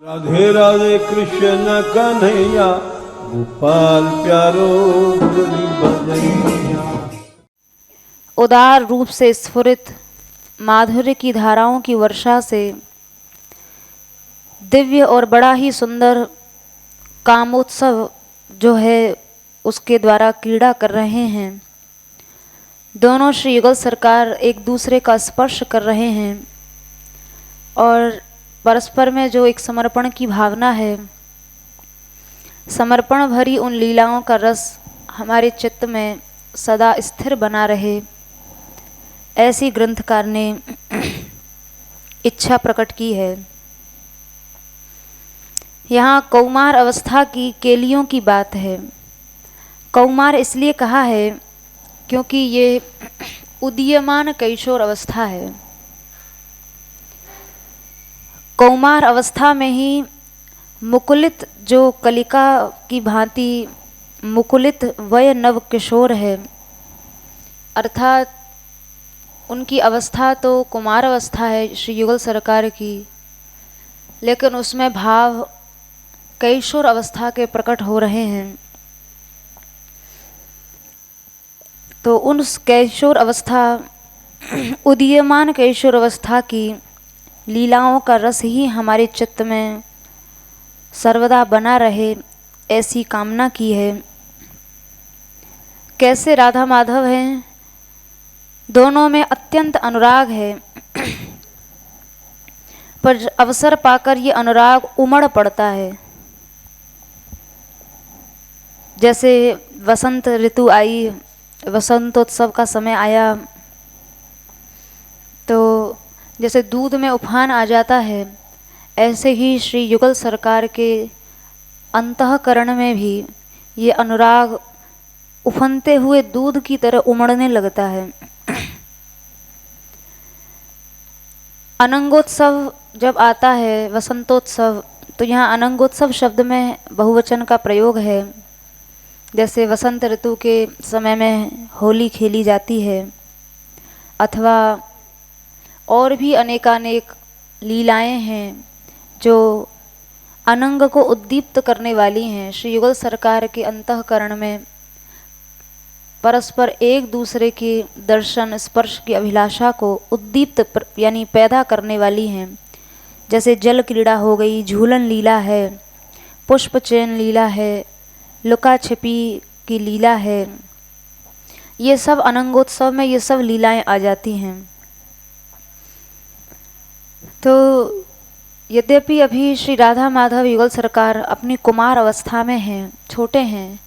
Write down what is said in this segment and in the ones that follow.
राधे राधे कृष्ण कन्हैया गोपाल प्यारो मुरली बजैया। उदार रूप से स्फुरित माधुर्य की धाराओं की वर्षा से दिव्य और बड़ा ही सुंदर कामोत्सव जो है उसके द्वारा क्रीड़ा कर रहे हैं। दोनों श्री युगल सरकार एक दूसरे का स्पर्श कर रहे हैं और परस्पर में जो एक समर्पण की भावना है, समर्पण भरी उन लीलाओं का रस हमारे चित्त में सदा स्थिर बना रहे, ऐसी ग्रंथकार ने इच्छा प्रकट की है। यहाँ कौमार अवस्था की केलियों की बात है। कौमार इसलिए कहा है क्योंकि ये उदीयमान कैशोर अवस्था है। कौमार अवस्था में ही मुकुलित जो कलिका की भांति मुकुलित वय नव किशोर है, अर्थात उनकी अवस्था तो कुमार अवस्था है श्री युगल सरकार की, लेकिन उसमें भाव कैशोर अवस्था के प्रकट हो रहे हैं। तो उन कैशोर अवस्था उदीयमान कैशोर अवस्था की लीलाओं का रस ही हमारे चित्त में सर्वदा बना रहे, ऐसी कामना की है। कैसे राधा माधव हैं, दोनों में अत्यंत अनुराग है, पर अवसर पाकर ये अनुराग उमड़ पड़ता है। जैसे वसंत ऋतु आई, वसंतोत्सव का समय आया, तो जैसे दूध में उफान आ जाता है, ऐसे ही श्री युगल सरकार के अंतःकरण में भी ये अनुराग उफनते हुए दूध की तरह उमड़ने लगता है। अनंगोत्सव जब आता है, वसंतोत्सव, तो यहाँ अनंगोत्सव शब्द में बहुवचन का प्रयोग है। जैसे वसंत ऋतु के समय में होली खेली जाती है, अथवा और भी अनेकानेक लीलाएं हैं जो अनंग को उद्दीप्त करने वाली हैं। श्री युगल सरकार के अंतःकरण में परस्पर एक दूसरे के दर्शन स्पर्श की अभिलाषा को उद्दीप्त यानी पैदा करने वाली हैं। जैसे जल क्रीड़ा हो गई, झूलन लीला है, पुष्प चयन लीला है, लुका छिपी की लीला है, ये सब अनंगोत्सव में ये सब लीलाएं आ जाती हैं। तो यद्यपि अभी श्री राधा माधव युगल सरकार अपनी कुमार अवस्था में हैं, छोटे हैं,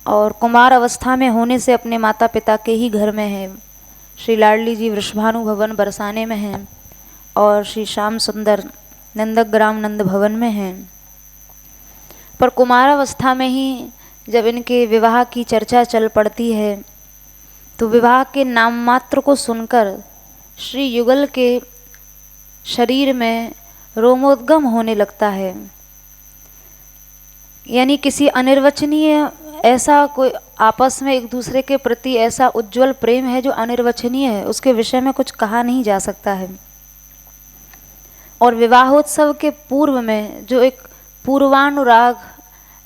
और कुमार अवस्था में होने से अपने माता पिता के ही घर में हैं। श्री लाडली जी वृषभानु भवन बरसाने में हैं और श्री श्याम सुंदर नंदग्राम नंद भवन में हैं। पर कुमार अवस्था में ही जब इनके विवाह की चर्चा चल पड़ती है, तो विवाह के नाम मात्र को सुनकर श्री युगल के शरीर में रोमोद्गम होने लगता है। यानी किसी अनिर्वचनीय ऐसा कोई आपस में एक दूसरे के प्रति ऐसा उज्जवल प्रेम है जो अनिर्वचनीय है, उसके विषय में कुछ कहा नहीं जा सकता है। और विवाहोत्सव के पूर्व में जो एक पूर्वानुराग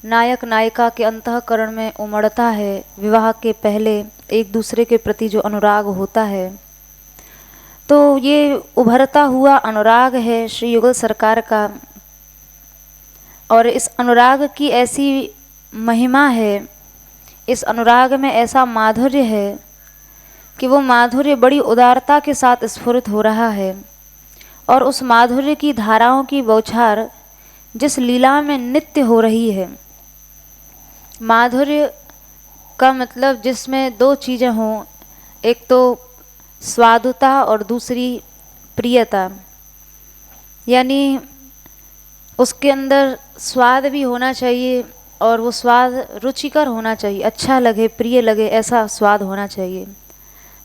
नायक नायिका के अंतःकरण में उमड़ता है, विवाह के पहले एक दूसरे के प्रति जो अनुराग होता है, तो ये उभरता हुआ अनुराग है श्री युगल सरकार का। और इस अनुराग की ऐसी महिमा है, इस अनुराग में ऐसा माधुर्य है कि वो माधुर्य बड़ी उदारता के साथ स्फुरित हो रहा है। और उस माधुर्य की धाराओं की बौछार जिस लीला में नित्य हो रही है, माधुर्य का मतलब जिसमें दो चीज़ें हों, एक तो स्वादुता और दूसरी प्रियता, यानी उसके अंदर स्वाद भी होना चाहिए और वो स्वाद रुचिकर होना चाहिए, अच्छा लगे, प्रिय लगे, ऐसा स्वाद होना चाहिए।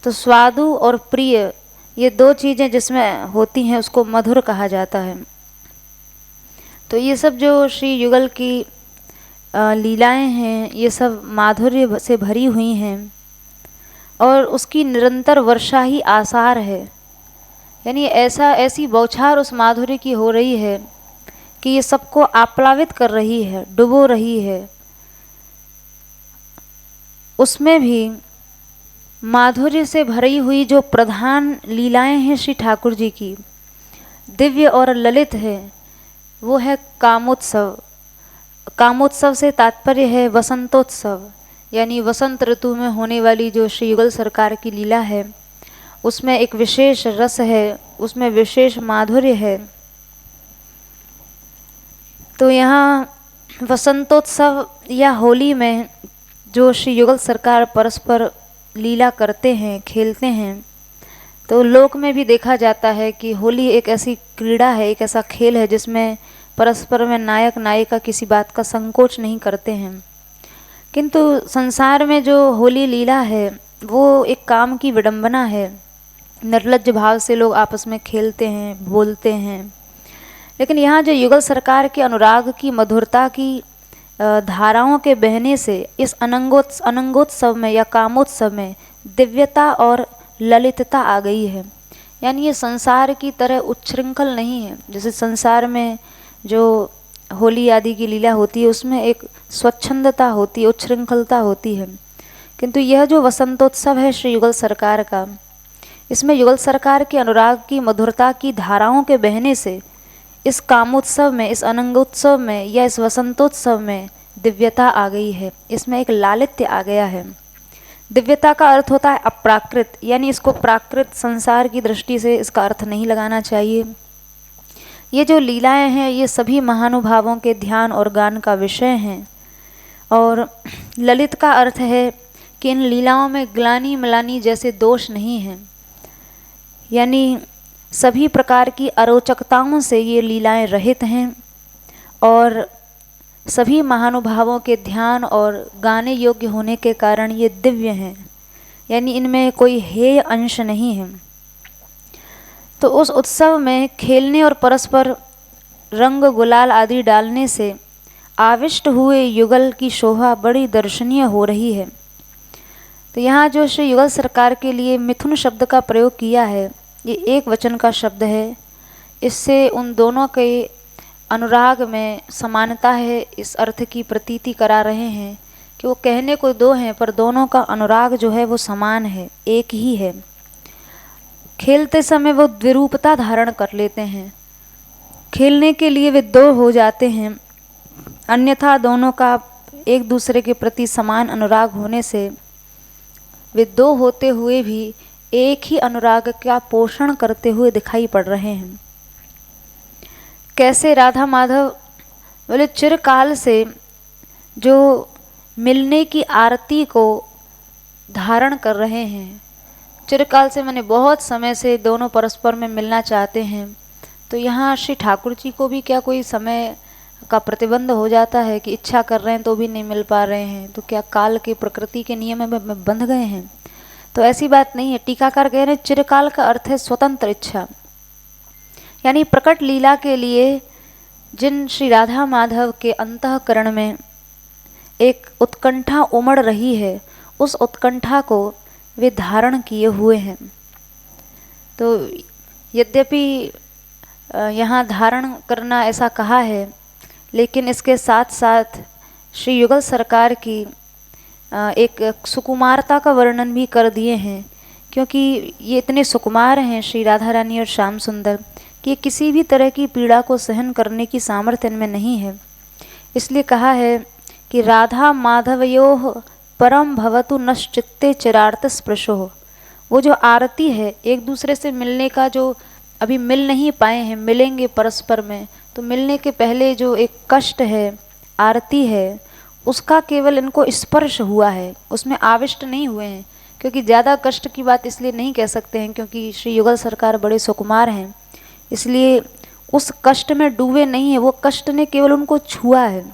तो स्वादु और प्रिय ये दो चीज़ें जिसमें होती हैं उसको मधुर कहा जाता है। तो ये सब जो श्री युगल की लीलाएं हैं, ये सब माधुर्य से भरी हुई हैं और उसकी निरंतर वर्षा ही आसार है। यानी ऐसी बौछार उस माधुर्य की हो रही है कि ये सबको आप्लावित कर रही है, डुबो रही है, उसमें भी माधुर्य से भरी हुई जो प्रधान लीलाएं हैं श्री ठाकुर जी की, दिव्य और ललित है, वो है कामोत्सव। कामोत्सव से तात्पर्य है वसंतोत्सव, यानी वसंत ऋतु में होने वाली जो श्री युगल सरकार की लीला है, उसमें एक विशेष रस है, उसमें विशेष माधुर्य है। तो यहाँ वसंतोत्सव या होली में जो श्री युगल सरकार परस्पर लीला करते हैं, खेलते हैं, तो लोक में भी देखा जाता है कि होली एक ऐसी क्रीड़ा है, एक ऐसा खेल है जिसमें परस्पर में नायक नायिका किसी बात का संकोच नहीं करते हैं। किंतु संसार में जो होली लीला है वो एक काम की विडंबना है। निर्लज्ज भाव से लोग आपस में खेलते हैं, बोलते हैं, लेकिन यहाँ जो युगल सरकार के अनुराग की मधुरता की धाराओं के बहने से इस अनंगोत्सव में या कामोत्सव में दिव्यता और ललितता आ गई है। यानी ये संसार की तरह उच्छृंखल नहीं है। जैसे संसार में जो होली आदि की लीला होती है उसमें एक स्वच्छंदता होती है, उच्छृंखलता होती है, किंतु यह जो वसंतोत्सव है श्री युगल सरकार का, इसमें युगल सरकार के अनुराग की मधुरता की धाराओं के बहने से इस कामोत्सव में, इस अनंगोत्सव में या इस वसंतोत्सव में दिव्यता आ गई है, इसमें एक लालित्य आ गया है। दिव्यता का अर्थ होता है अप्राकृत, यानी इसको प्राकृत संसार की दृष्टि से इसका अर्थ नहीं लगाना चाहिए। ये जो लीलाएं हैं ये सभी महानुभावों के ध्यान और गान का विषय हैं। और ललित का अर्थ है कि इन लीलाओं में ग्लानि मलानि जैसे दोष नहीं हैं, यानी सभी प्रकार की अरोचकताओं से ये लीलाएं रहित हैं और सभी महानुभावों के ध्यान और गाने योग्य होने के कारण ये दिव्य हैं, यानी इनमें कोई हेय अंश नहीं है। तो उस उत्सव में खेलने और परस्पर रंग गुलाल आदि डालने से आविष्ट हुए युगल की शोभा बड़ी दर्शनीय हो रही है। तो यहाँ जो श्री युगल सरकार के लिए मिथुन शब्द का प्रयोग किया है, ये एक वचन का शब्द है। इससे उन दोनों के अनुराग में समानता है, इस अर्थ की प्रतीति करा रहे हैं कि वो कहने को दो हैं पर दोनों का अनुराग जो है वो समान है, एक ही है। खेलते समय वो द्विरूपता धारण कर लेते हैं, खेलने के लिए वे दो हो जाते हैं, अन्यथा दोनों का एक दूसरे के प्रति समान अनुराग होने से वे दो होते हुए भी एक ही अनुराग का पोषण करते हुए दिखाई पड़ रहे हैं। कैसे राधा माधव बोले चिरकाल से जो मिलने की आरती को धारण कर रहे हैं, चिरकाल से मैंने बहुत समय से दोनों परस्पर में मिलना चाहते हैं। तो यहाँ श्री ठाकुर जी को भी क्या कोई समय का प्रतिबंध हो जाता है कि इच्छा कर रहे हैं तो भी नहीं मिल पा रहे हैं, तो क्या काल के प्रकृति के नियम में बंध गए हैं? तो ऐसी बात नहीं है। टीकाकार कह रहे हैं चिरकाल का अर्थ है स्वतंत्र इच्छा, यानी प्रकट लीला के लिए जिन श्री राधा माधव के अंतःकरण में एक उत्कंठा उमड़ रही है, उस उत्कंठा को वे धारण किए हुए हैं। तो यद्यपि यहाँ धारण करना ऐसा कहा है, लेकिन इसके साथ साथ श्री युगल सरकार की एक सुकुमारता का वर्णन भी कर दिए हैं, क्योंकि ये इतने सुकुमार हैं श्री राधा रानी और श्याम सुंदर कि किसी भी तरह की पीड़ा को सहन करने की सामर्थ्य इनमें नहीं है। इसलिए कहा है कि राधा माधवयोः परम भवतु नश्चित्ते चिरार्थ स्पृशो। वो जो आरती है, एक दूसरे से मिलने का जो अभी मिल नहीं पाए हैं, मिलेंगे परस्पर में, तो मिलने के पहले जो एक कष्ट है, आरती है, उसका केवल इनको स्पर्श हुआ है, उसमें आविष्ट नहीं हुए हैं। क्योंकि ज़्यादा कष्ट की बात इसलिए नहीं कह सकते हैं क्योंकि श्री युगल सरकार बड़े सुकुमार हैं, इसलिए उस कष्ट में डूबे नहीं है, वो कष्ट ने केवल उनको छुआ है।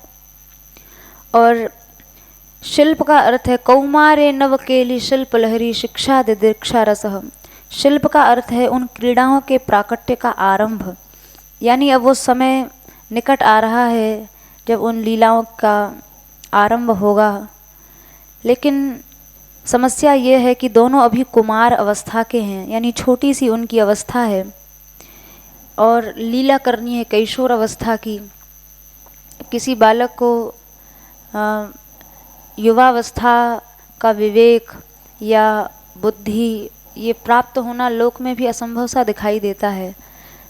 और शिल्प का अर्थ है कौमारे नवकेली शिल्प लहरी शिक्षा दिदीक्षा रसः। शिल्प का अर्थ है उन क्रीड़ाओं के प्राकट्य का आरंभ, यानी अब वो समय निकट आ रहा है जब उन लीलाओं का आरंभ होगा। लेकिन समस्या ये है कि दोनों अभी कुमार अवस्था के हैं, यानी छोटी सी उनकी अवस्था है और लीला करनी है कैशोर अवस्था की। किसी बालक को युवावस्था का विवेक या बुद्धि ये प्राप्त होना लोक में भी असंभव सा दिखाई देता है।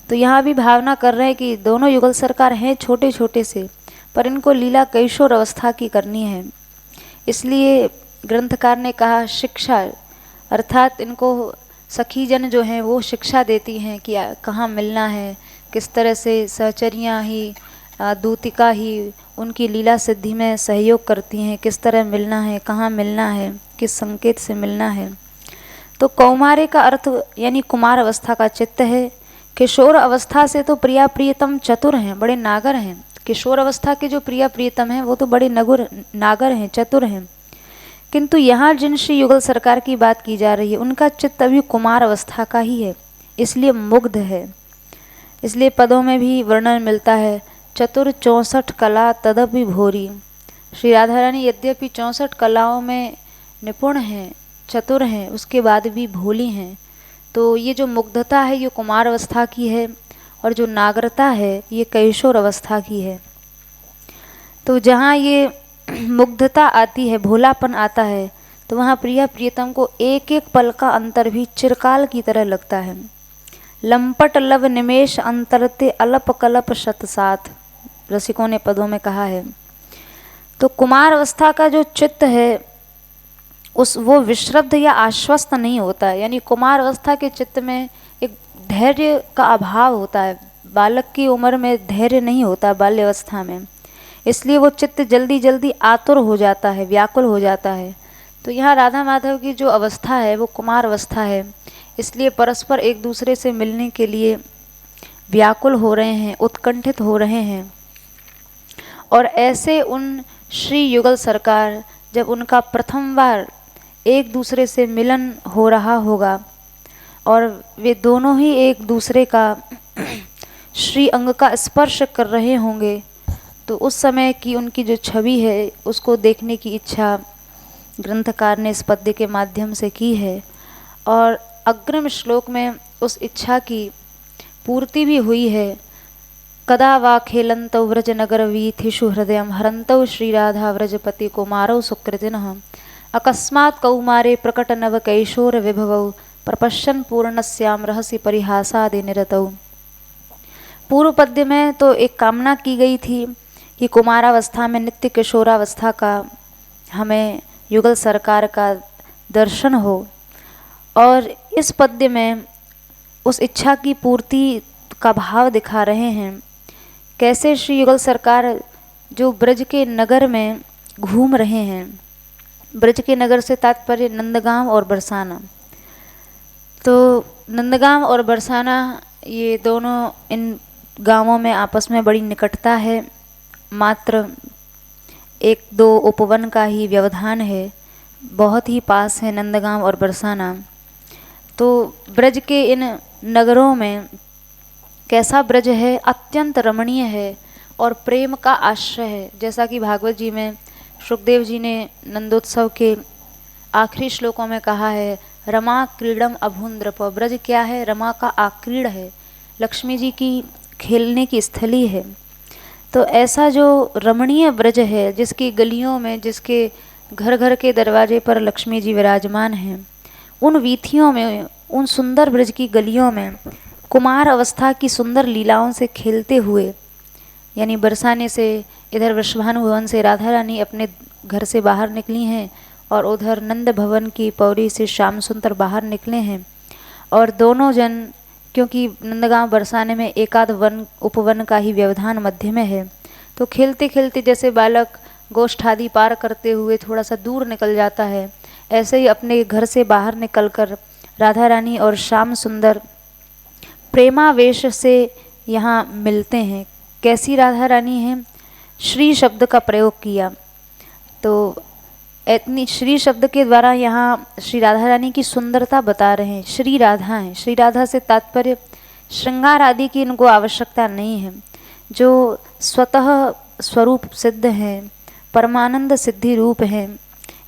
तो यहाँ भी भावना कर रहे हैं कि दोनों युगल सरकार हैं छोटे छोटे से, पर इनको लीला कैशोर अवस्था की करनी है। इसलिए ग्रंथकार ने कहा शिक्षा, अर्थात इनको सखीजन जो हैं वो शिक्षा देती हैं कि कहाँ मिलना है, किस तरह से सहचरियाँ ही दूतिका ही उनकी लीला सिद्धि में सहयोग करती हैं, किस तरह मिलना है, कहाँ मिलना है, किस संकेत से मिलना है। तो कौमारे का अर्थ यानी कुमार अवस्था का चित्त है। किशोर अवस्था से तो प्रिया प्रियतम चतुर हैं, बड़े नागर हैं। किशोर अवस्था के जो प्रिया प्रियतम हैं वो तो बड़े नागर हैं, चतुर हैं। किंतु यहाँ जिन श्री युगल सरकार की बात की जा रही है उनका चित्त अभी कुमार अवस्था का ही है, इसलिए मुग्ध है। इसलिए पदों में भी वर्णन मिलता है, चतुर 64 कला तदपि भोरी। श्री राधा रानी यद्यपि 64 कलाओं में निपुण हैं, चतुर हैं, उसके बाद भी भोली हैं। तो ये जो मुग्धता है ये कुमार अवस्था की है, और जो नागरता है ये कैशोर अवस्था की है। तो जहाँ ये मुग्धता आती है, भोलापन आता है, तो वहाँ प्रिया प्रियतम को एक एक पल का अंतर भी चिरकाल की तरह लगता है। लंपट लव निमेश अंतरते अलप कलप शतसाथ, रसिकों ने पदों में कहा है। तो कुमार अवस्था का जो चित्त है वो विश्रब्ध या आश्वस्त नहीं होता है, यानी कुमार अवस्था के चित्त में एक धैर्य का अभाव होता है। बालक की उम्र में धैर्य नहीं होता बाल्य अवस्था में, इसलिए वो चित्त जल्दी जल्दी आतुर हो जाता है, व्याकुल हो जाता है। तो यहाँ राधा माधव की जो अवस्था है वो कुमार अवस्था है, इसलिए परस्पर एक दूसरे से मिलने के लिए व्याकुल हो रहे हैं, उत्कंठित हो रहे हैं। और ऐसे उन श्री युगल सरकार जब उनका प्रथम बार एक दूसरे से मिलन हो रहा होगा और वे दोनों ही एक दूसरे का श्री अंग का स्पर्श कर रहे होंगे, तो उस समय की उनकी जो छवि है उसको देखने की इच्छा ग्रंथकार ने इस पद्य के माध्यम से की है। और अग्रिम श्लोक में उस इच्छा की पूर्ति भी हुई है। कदा वा खेलन्तौ व्रजनगर वीथिषु हृदयं हरन्तौ श्रीराधा व्रजपति कुमारौ सुकृतिनः अकस्मात् कौमारे प्रकट नव कैशोर विभवौ प्रपश्यन् पूर्णस्याम रहसि परिहासादि निरतौ। पूर्व पद्य में तो एक कामना की गई थी कि कुमारावस्था में नित्य किशोरावस्था का हमें युगल सरकार का दर्शन हो, और इस पद्य में उस इच्छा की पूर्ति का भाव दिखा रहे हैं। कैसे श्री युगल सरकार जो ब्रज के नगर में घूम रहे हैं, ब्रज के नगर से तात्पर्य नंदगांव और बरसाना। तो नंदगांव और बरसाना ये दोनों इन गांवों में आपस में बड़ी निकटता है, मात्र 1-2 उपवन का ही व्यवधान है, बहुत ही पास है नंदगांव और बरसाना। तो ब्रज के इन नगरों में कैसा ब्रज है, अत्यंत रमणीय है और प्रेम का आश्रय है। जैसा कि भागवत जी में शुकदेव जी ने नंदोत्सव के आखिरी श्लोकों में कहा है, रमा क्रीडम अभुंद्रप। ब्रज क्या है, रमा का आक्रीड़ है, लक्ष्मी जी की खेलने की स्थली है। तो ऐसा जो रमणीय ब्रज है, जिसकी गलियों में, जिसके घर घर के दरवाजे पर लक्ष्मी जी विराजमान हैं, उन वीथियों में, उन सुंदर ब्रज की गलियों में कुमार अवस्था की सुंदर लीलाओं से खेलते हुए, यानी बरसाने से इधर वृषभानु भवन से राधा रानी अपने घर से बाहर निकली हैं और उधर नंद भवन की पौड़ी से श्याम सुंदर बाहर निकले हैं। और दोनों जन, क्योंकि नंदगांव बरसाने में एकाध वन उपवन का ही व्यवधान मध्य में है, तो खेलते खेलते जैसे बालक गोष्ठ आदि पार करते हुए थोड़ा सा दूर निकल जाता है, ऐसे ही अपने घर से बाहर निकलकर राधा रानी और श्याम सुंदर प्रेमावेश से यहाँ मिलते हैं। कैसी राधा रानी है, श्री शब्द का प्रयोग किया। तो इतनी श्री शब्द के द्वारा यहाँ श्री राधा रानी की सुंदरता बता रहे हैं। श्री राधा हैं, श्री राधा से तात्पर्य श्रृंगार आदि की इनको आवश्यकता नहीं है, जो स्वतः स्वरूप सिद्ध हैं, परमानंद सिद्धि रूप हैं,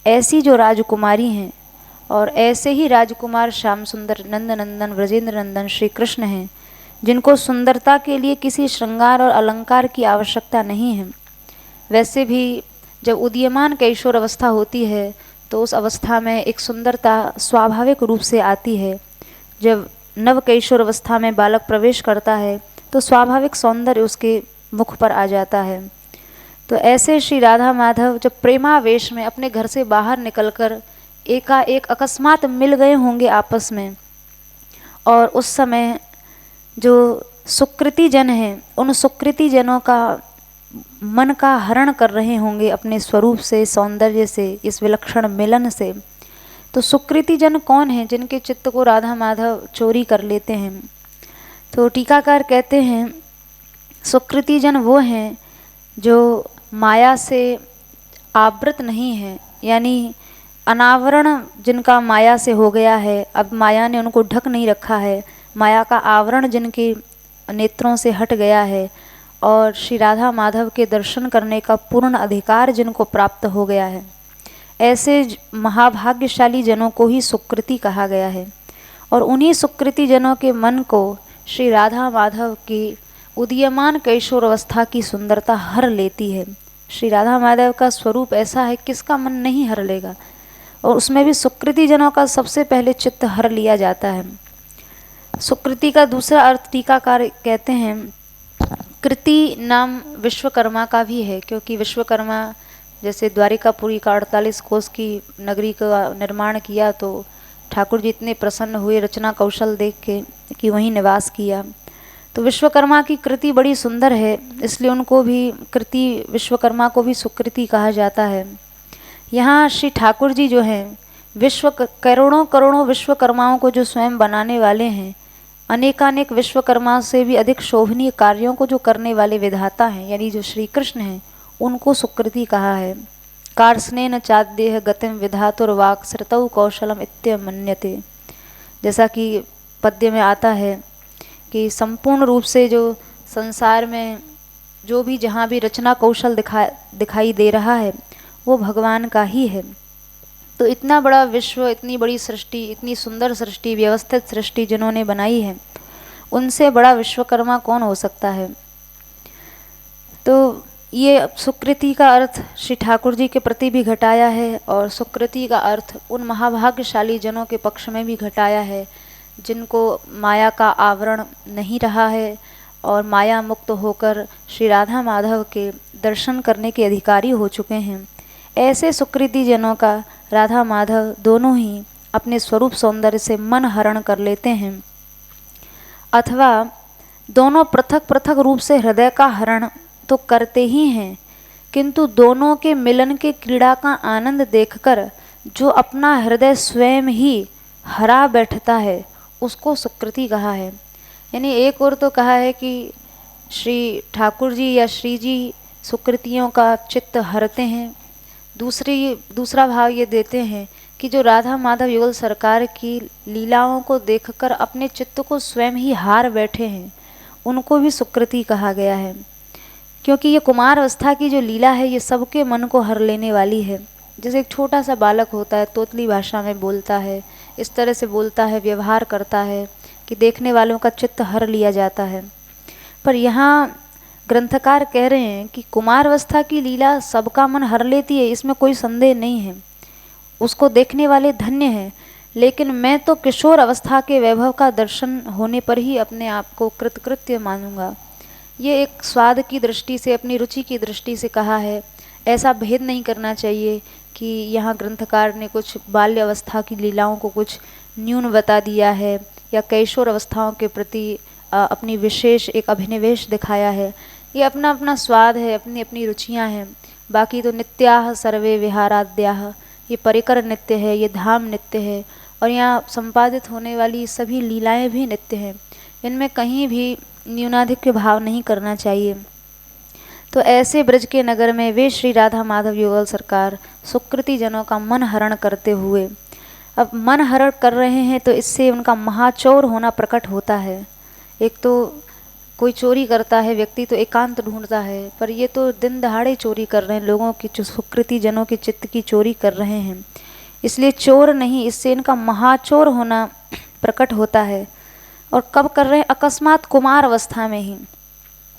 ऐसी जो राजकुमारी हैं। और ऐसे ही राजकुमार श्याम सुंदर नंद नंदन व्रजेंद्र नंदन श्री कृष्ण हैं, जिनको सुंदरता के लिए किसी श्रृंगार और अलंकार की आवश्यकता नहीं है। वैसे भी जब उदीयमान कैशोर अवस्था होती है तो उस अवस्था में एक सुंदरता स्वाभाविक रूप से आती है। जब नव कैशोर अवस्था में बालक प्रवेश करता है तो स्वाभाविक सौंदर्य उसके मुख पर आ जाता है। तो ऐसे श्री राधा माधव जब प्रेमावेश में अपने घर से बाहर निकलकर एकाएक अकस्मात मिल गए होंगे आपस में, और उस समय जो सुकृति जन हैं उन सुकृति जनों का मन का हरण कर रहे होंगे अपने स्वरूप से, सौंदर्य से, इस विलक्षण मिलन से। तो सुकृति जन कौन हैं जिनके चित्त को राधा माधव चोरी कर लेते हैं? तो टीकाकार कहते हैं सुकृति जन वो हैं जो माया से आवृत नहीं है, यानी अनावरण जिनका माया से हो गया है, अब माया ने उनको ढक नहीं रखा है, माया का आवरण जिनके नेत्रों से हट गया है और श्री राधा माधव के दर्शन करने का पूर्ण अधिकार जिनको प्राप्त हो गया है, ऐसे महाभाग्यशाली जनों को ही सुकृति कहा गया है। और उन्हीं सुकृति जनों के मन को श्री राधा माधव की उदीयमान कैशोर अवस्था की सुंदरता हर लेती है। श्री राधा माधव का स्वरूप ऐसा है किसका मन नहीं हर लेगा, और उसमें भी सुकृति जनों का सबसे पहले चित्त हर लिया जाता है। सुकृति का दूसरा अर्थ टीकाकार कहते हैं कृति नाम विश्वकर्मा का भी है, क्योंकि विश्वकर्मा जैसे द्वारिकापुरी का 48 कोस की नगरी का निर्माण किया तो ठाकुर जी इतने प्रसन्न हुए रचना कौशल देख के कि वहीं निवास किया। तो विश्वकर्मा की कृति बड़ी सुंदर है, इसलिए उनको भी कृति विश्वकर्मा को भी सुकृति कहा जाता है। यहाँ श्री ठाकुर जी जो हैं करोड़ों करोड़ों विश्वकर्माओं को जो स्वयं बनाने वाले हैं, अनेकानेक विश्वकर्मा से भी अधिक शोभनीय कार्यों को जो करने वाले विधाता हैं, यानी जो श्री कृष्ण हैं, उनको सुकृति कहा है। कार्स्नेन चाद्येह गतिम विधातुर्वाक् श्रुतौ कौशलम इत्यमन्यते, जैसा कि पद्य में आता है कि संपूर्ण रूप से जो संसार में जो भी जहाँ भी रचना कौशल दिखाई दे रहा है वो भगवान का ही है। तो इतना बड़ा विश्व, इतनी बड़ी सृष्टि, इतनी सुंदर सृष्टि, व्यवस्थित सृष्टि जिन्होंने बनाई है, उनसे बड़ा विश्वकर्मा कौन हो सकता है। तो ये सुकृति का अर्थ श्री ठाकुर जी के प्रति भी घटाया है और सुकृति का अर्थ उन महाभाग्यशाली जनों के पक्ष में भी घटाया है जिनको माया का आवरण नहीं रहा है और माया मुक्त होकर श्री राधा माधव के दर्शन करने के अधिकारी हो चुके हैं। ऐसे सुकृति जनों का राधा माधव दोनों ही अपने स्वरूप सौंदर्य से मन हरण कर लेते हैं, अथवा दोनों पृथक पृथक रूप से हृदय का हरण तो करते ही हैं, किंतु दोनों के मिलन के क्रीड़ा का आनंद देखकर जो अपना हृदय स्वयं ही हरा बैठता है उसको सुकृति कहा है। यानी एक और तो कहा है कि श्री ठाकुर जी या श्री जी सुकृतियों का चित्त हरते हैं, दूसरा भाव ये देते हैं कि जो राधा माधव युगल सरकार की लीलाओं को देखकर अपने चित्त को स्वयं ही हार बैठे हैं, उनको भी सुकृति कहा गया है। क्योंकि ये कुमार अवस्था की जो लीला है ये सबके मन को हर लेने वाली है। जैसे एक छोटा सा बालक होता है, तोतली भाषा में बोलता है, इस तरह से बोलता है, व्यवहार करता है कि देखने वालों का चित्त हर लिया जाता है। पर यहाँ ग्रंथकार कह रहे हैं कि कुमार अवस्था की लीला सबका मन हर लेती है, इसमें कोई संदेह नहीं है, उसको देखने वाले धन्य हैं। लेकिन मैं तो किशोर अवस्था के वैभव का दर्शन होने पर ही अपने आप को कृतकृत्य मानूंगा। ये एक स्वाद की दृष्टि से, अपनी रुचि की दृष्टि से कहा है। ऐसा भेद नहीं करना चाहिए कि यहाँ ग्रंथकार ने कुछ बाल्य अवस्था की लीलाओं को कुछ न्यून बता दिया है या कैशोर अवस्थाओं के प्रति अपनी विशेष एक अभिनिवेश दिखाया है। ये अपना अपना स्वाद है, अपनी अपनी रुचियाँ हैं। बाकी तो नित्याह सर्वे विहाराद्याह, ये परिकर नित्य है, ये धाम नित्य है, और यहाँ संपादित होने वाली सभी लीलाएं भी नित्य हैं। इनमें कहीं भी न्यूनाधिक्य भाव नहीं करना चाहिए। तो ऐसे ब्रज के नगर में वे श्री राधा माधव युगल सरकार सुकृति जनों का मन हरण करते हुए, अब मन हरण कर रहे हैं तो इससे उनका महाचोर होना प्रकट होता है। एक तो कोई चोरी करता है व्यक्ति तो एकांत ढूंढता है, पर ये तो दिन दहाड़े चोरी कर रहे हैं, लोगों की जो सुकृति जनों के चित्त की चोरी कर रहे हैं। इसलिए चोर नहीं, इससे इनका महाचोर होना प्रकट होता है। और कब कर रहे हैं? अकस्मात कुमार अवस्था में ही,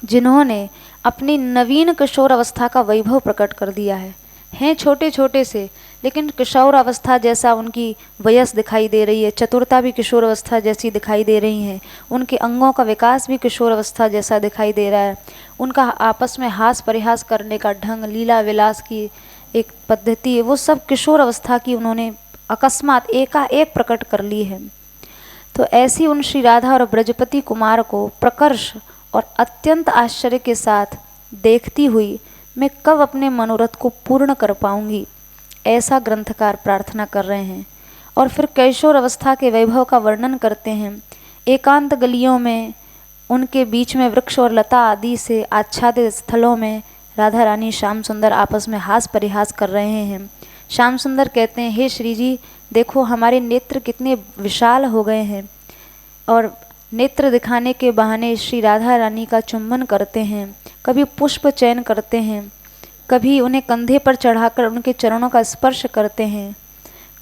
जिन्होंने अपनी नवीन किशोर अवस्था का वैभव प्रकट कर दिया है। हैं छोटे छोटे से, लेकिन किशोर अवस्था जैसा उनकी वयस दिखाई दे रही है, चतुरता भी किशोर अवस्था जैसी दिखाई दे रही है, उनके अंगों का विकास भी किशोर अवस्था जैसा दिखाई दे रहा है। उनका आपस में हास परिहास करने का ढंग, लीला विलास की एक पद्धति, वो सब किशोर अवस्था की उन्होंने अकस्मात एकाएक प्रकट कर ली है। तो ऐसी उन श्री राधा और ब्रजपति कुमार को प्रकर्ष और अत्यंत आश्चर्य के साथ देखती हुई मैं कब अपने मनोरथ को पूर्ण कर पाऊंगी, ऐसा ग्रंथकार प्रार्थना कर रहे हैं। और फिर किशोर अवस्था के वैभव का वर्णन करते हैं। एकांत गलियों में, उनके बीच में वृक्ष और लता आदि से आच्छादित स्थलों में राधा रानी श्याम सुंदर आपस में हास परिहास कर रहे हैं। श्याम सुंदर कहते हैं, हे श्री जी, देखो हमारे नेत्र कितने विशाल हो गए हैं, और नेत्र दिखाने के बहाने श्री राधा रानी का चुंबन करते हैं, कभी पुष्प चयन करते हैं, कभी उन्हें कंधे पर चढ़ाकर उनके चरणों का स्पर्श करते हैं,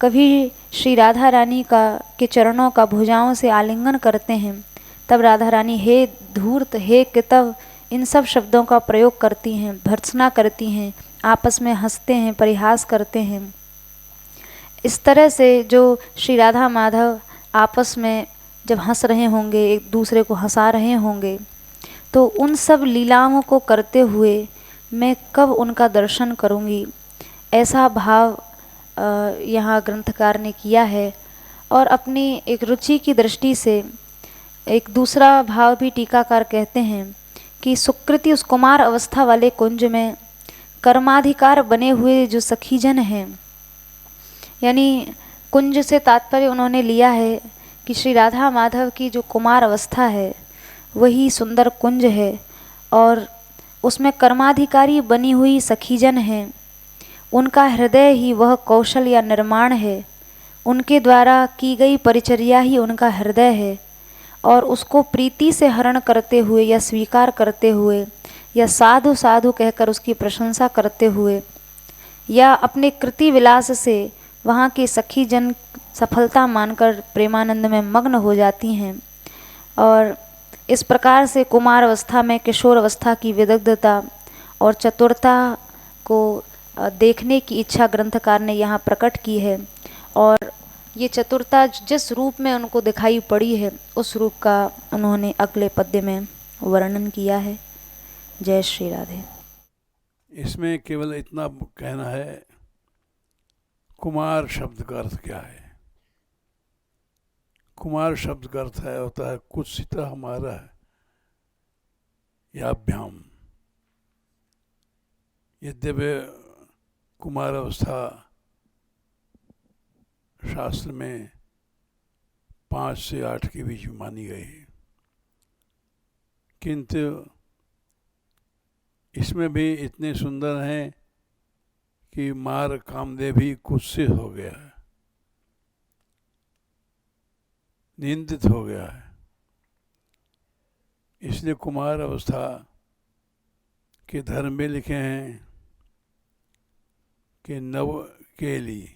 कभी श्री राधा रानी का के चरणों का भुजाओं से आलिंगन करते हैं। तब राधा रानी हे धूर्त, हे कितव, इन सब शब्दों का प्रयोग करती हैं, भर्त्सना करती हैं, आपस में हंसते हैं, परिहास करते हैं। इस तरह से जो श्री राधा माधव आपस में जब हंस रहे होंगे, एक दूसरे को हंसा रहे होंगे, तो उन सब लीलाओं को करते हुए मैं कब उनका दर्शन करूंगी, ऐसा भाव यहाँ ग्रंथकार ने किया है। और अपनी एक रुचि की दृष्टि से एक दूसरा भाव भी टीकाकार कहते हैं कि सुकृति उस कुमार अवस्था वाले कुंज में कर्माधिकार बने हुए जो सखीजन हैं, यानी कुंज से तात्पर्य उन्होंने लिया है कि श्री राधा माधव की जो कुमार अवस्था है वही सुंदर कुंज है, और उसमें कर्माधिकारी बनी हुई सखीजन हैं, उनका हृदय ही वह कौशल या निर्माण है, उनके द्वारा की गई परिचर्या ही उनका हृदय है, और उसको प्रीति से हरण करते हुए या स्वीकार करते हुए या साधु साधु कहकर उसकी प्रशंसा करते हुए या अपने कृति विलास से वहाँ के सखी जन सफलता मानकर प्रेमानंद में मग्न हो जाती हैं। और इस प्रकार से कुमार अवस्था में किशोर अवस्था की विदग्धता और चतुरता को देखने की इच्छा ग्रंथकार ने यहाँ प्रकट की है, और ये चतुरता जिस रूप में उनको दिखाई पड़ी है उस रूप का उन्होंने अगले पद्य में वर्णन किया है। जय श्री राधे। इसमें केवल इतना कहना है, कुमार शब्द का अर्थ क्या है। कुमार शब्द का अर्थ है होता है कुत्सित हमारा याभ्याम। यद्यपि कुमार अवस्था शास्त्र में 5 से 8 के बीच में मानी गई है, किंतु इसमें भी इतने सुंदर हैं कि मार कामदेव भी कुत्सित हो गया है, निंदित हो गया है। इसलिए कुमार अवस्था के धर्म में लिखे हैं कि नव केली,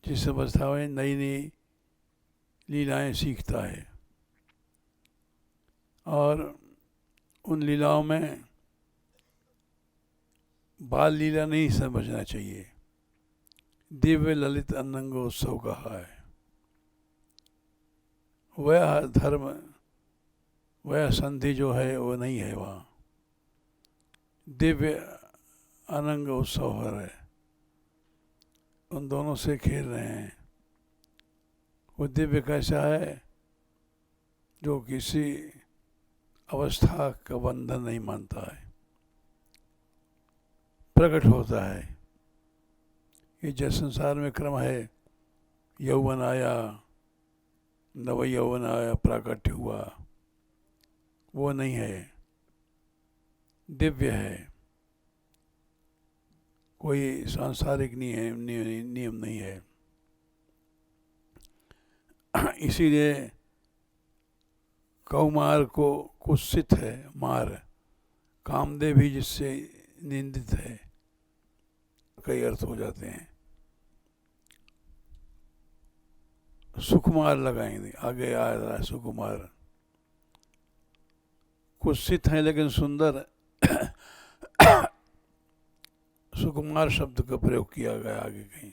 जिस अवस्था में नई नई लीलाएं सीखता है, और उन लीलाओं में बाल लीला नहीं समझना चाहिए। दिव्य ललित अनंगोत्सव कहा है। वह धर्म, वह संधि जो है वो नहीं है वहाँ। दिव्य अनंग उत्सव है, उन दोनों से खेल रहे हैं। वो दिव्य कैसा है, जो किसी अवस्था का बंधन नहीं मानता है, प्रकट होता है। ये जैसे संसार में क्रम है, यौवन आया, नव यौवन आया, प्राकट्य हुआ, वो नहीं है, दिव्य है। कोई सांसारिक नियम नहीं है। इसीलिए कौमार को कुत्सित है मार, कामदेव भी जिससे निंदित है, कई अर्थ हो जाते हैं। सुकुमार लगाएंगे, आगे आ रहा है सुकुमार। कुत्सित हैं लेकिन सुंदर सुकुमार शब्द का प्रयोग किया गया आगे कहीं।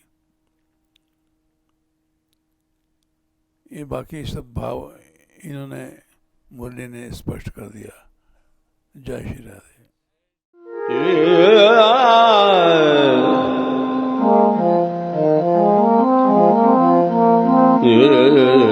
ये बाकी सब भाव इन्होंने मुरली ने स्पष्ट कर दिया। जय श्री राधे। Yeah.